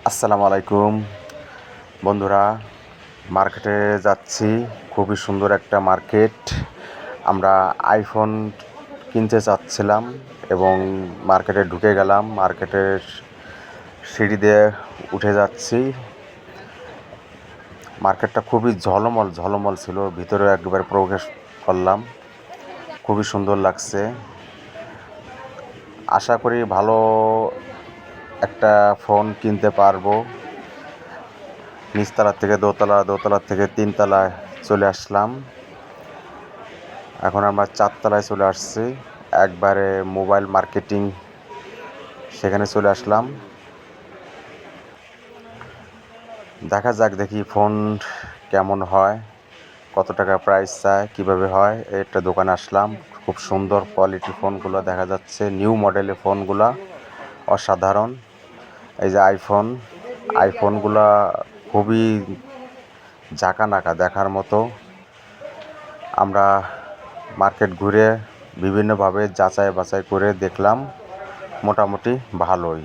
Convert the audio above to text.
আসসালামু আলাইকুম বন্ধুরা, মার্কেটে যাচ্ছি। খুবই সুন্দর একটা মার্কেট। আমরা আইফোন কিনতে চাচ্ছিলাম এবং মার্কেটে ঢুকে গেলাম। মার্কেটের সিঁড়ি দিয়ে উঠে যাচ্ছি। মার্কেটটা খুবই ঝলমল ঝলমল ছিল। ভিতরে একবার প্রবেশ করলাম, খুবই সুন্দর লাগছে। আশা করি ভালো একটা ফোন কিনতে পারবো। নিচতলা থেকে দোতলা, দোতলা থেকে তিনতলায় চলে আসলাম। এখন আমরা চারতলায় চলে আসছি। একবারে মোবাইল মার্কেটিং, সেখানে চলে আসলাম। দেখা যাক, দেখি ফোন কেমন হয়, কত টাকা প্রাইস চায়, কিভাবে হয়। একটা দোকানে আসলাম, খুব সুন্দর কোয়ালিটি ফোনগুলো দেখা যাচ্ছে। নিউ মডেলের ফোনগুলো অসাধারণ। এই যে আইফোনগুলো খুবই ঝাঁকানাকা দেখার মতো। আমরা মার্কেট ঘুরে বিভিন্নভাবে যাচাই বাছাই করে দেখলাম, মোটামুটি ভালোই।